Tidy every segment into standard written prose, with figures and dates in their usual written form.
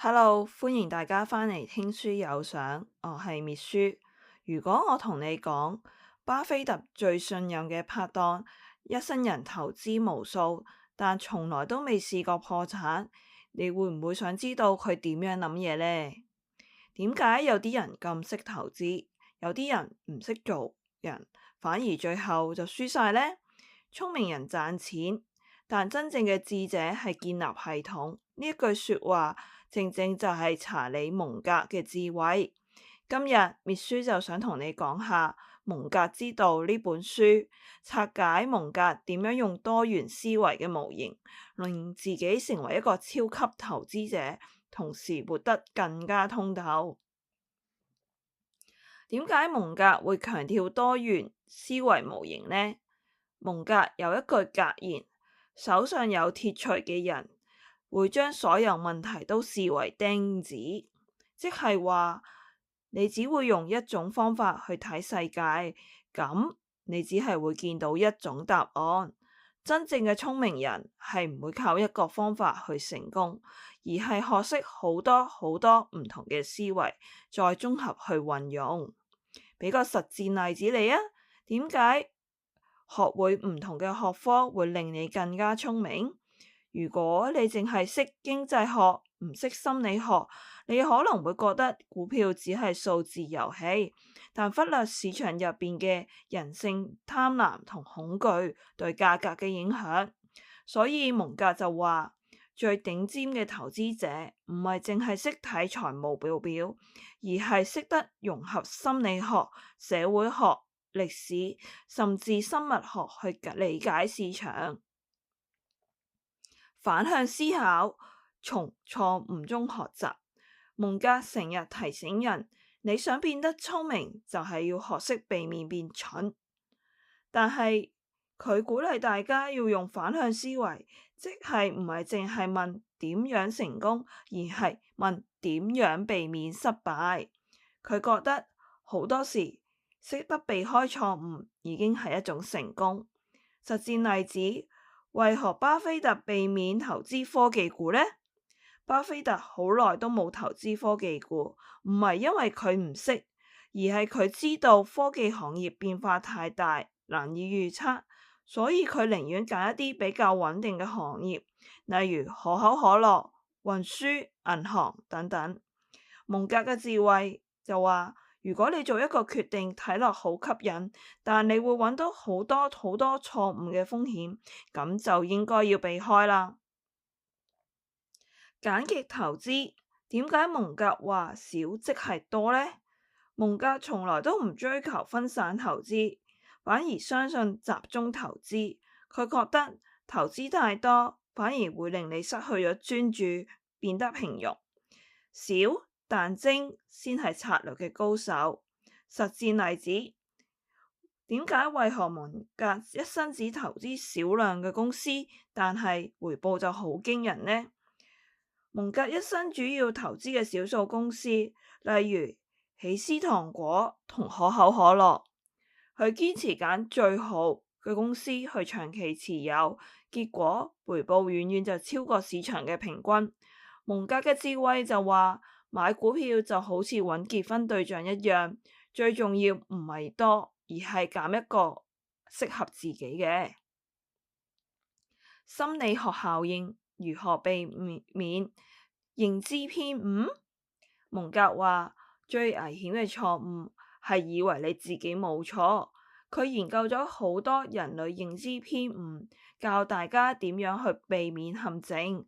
Hello，歡迎大家返嚟聽書有賞，我係滅書。如果我同你講，巴菲特最信任嘅拍檔，一生人投資無數，但從來都未試過破產，你會唔會想知道佢點樣諗嘢呢？點解有啲人咁識投資，有啲人唔識做人，反而最後就輸晒呢？聰明人賺錢，但真正嘅智者係建立系統。呢一句說話，正正就係查理蒙格嘅智慧。今日滅書就想同你講下蒙格之道呢本書，拆解蒙格點樣用多元思維嘅模型，令自己成為一個超級投資者，同時活得更加通透。點解蒙格會強調多元思維模型呢？蒙格有一句格言：手上有鐵錘嘅人會將所有問題都視為釘子，即係話你只會用一種方法去睇世界，咁你只係會見到一種答案。真正嘅聰明人係唔會靠一個方法去成功，而係學識好多好多唔同嘅思維，再綜合去運用。俾個實戰例子你啊，點解學會唔同嘅學科會令你更加聰明？如果你淨係識經濟學，唔識心理學，你可能會覺得股票只係數字遊戲，但忽略市場入邊嘅人性、貪婪同恐懼對價格嘅影響。所以蒙格就話，最頂尖嘅投資者唔係淨係識睇財務報表，而係識得融合心理學、社會學、歷史，甚至生物學去理解市場。反向思考，從錯誤中學習。蒙格成日提醒人，你想變得聰明，就係要學識避免變蠢。但係佢鼓勵大家要用反向思維，即係唔係淨係問點樣成功，而係問點樣避免失敗。佢覺得好多時識得避開錯誤已經係一種成功。實戰例子，為何巴菲特避免投資科技股呢？巴菲特好耐都冇投資科技股，唔係因為佢唔識，而係佢知道科技行業變化太大，難以預測，所以佢寧願揀一啲比較穩定嘅行業，例如可口可樂、運輸、銀行等等。蒙格嘅智慧就話，如果你做一個決定睇落好吸引，但你會揾到好多好多錯誤嘅風險，咁就應該要避開啦。簡極投資，點解蒙格話少即係多呢？蒙格從來都唔追求分散投資，反而相信集中投資。佢覺得投資太多反而會令你失去咗專注，變得平庸。少但精先係策略嘅高手。實戰例子，點解為何蒙格一生只投資少量嘅公司，但係回報就好驚人呢？蒙格一生主要投資嘅少數公司，例如喜詩糖果同可口可樂，佢堅持揀最好嘅公司去長期持有，結果回報遠遠就超過市場嘅平均。蒙格嘅智慧就話，買股票就好似揾結婚對象一樣，最重要唔係多，而係揀一個適合自己嘅。心理學效應，如何避免認知偏誤？蒙格話，最危險嘅錯誤係以為你自己冇錯。佢研究咗好多人類認知偏誤，教大家點樣去避免陷阱。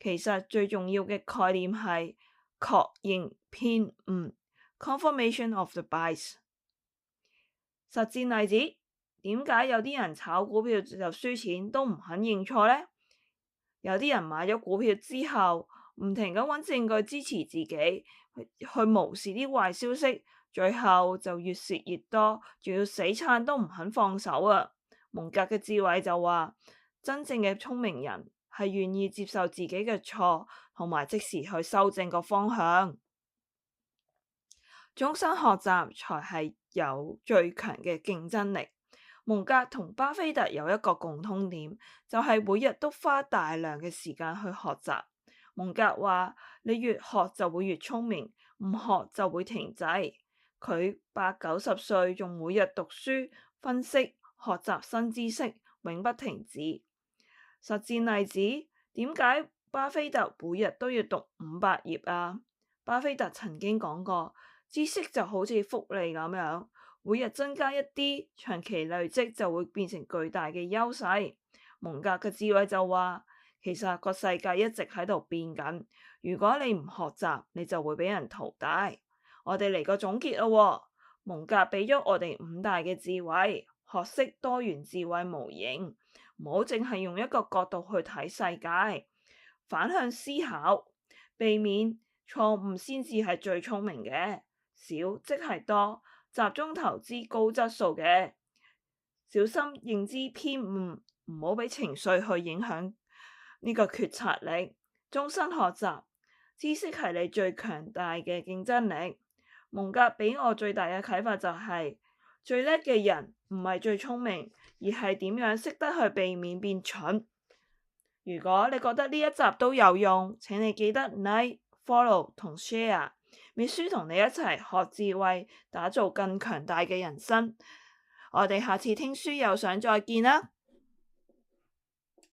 其實最重要嘅概念係確認偏誤 （confirmation of the bias）。實戰例子，點解有啲人炒股票就輸錢都唔肯認錯呢？有啲人買咗股票之後，唔停咁揾證據支持自己，去無視啲壞消息，最後就越蝕越多，仲要死撐都唔肯放手啊！蒙格嘅智慧就話，真正嘅聰明人係願意接受自己嘅錯，同埋即時去修正個方向。終身學習才係有最強嘅競爭力。蒙格同巴菲特有一個共通點，就係每日都花大量嘅時間去學習。蒙格話：你越學就會越聰明，唔學就會停滯。佢80-90歲，仲每日讀書、分析、學習新知識，永不停止。實戰例子：點解巴菲特每日都要讀500頁啊？巴菲特曾經講過，知識就好似複利咁樣，每日增加一啲，長期累積就會變成巨大嘅優勢。蒙格嘅智慧就話，其實個世界一直喺度變緊，如果你唔學習，你就會俾人淘汰。我哋嚟個總結咯，蒙格俾咗我哋5大嘅智慧，學識多元智慧模型，唔好淨係用一個角度去睇世界，反向思考，避免錯誤先至係最聰明嘅。少即係多，集中投資高質素嘅，小心認知偏誤，唔好俾情緒去影響呢個決策力。終身學習，知識係你最強大嘅競爭力。蒙格俾我最大嘅啟發就係，最叻嘅人唔係最聰明，而係點樣識得去避免變蠢。如果你覺得呢一集都有用，請你記得 like、follow 同 share。秘書同你一齊學智慧，打造更強大嘅人生。我哋下次聽書有相再見啦！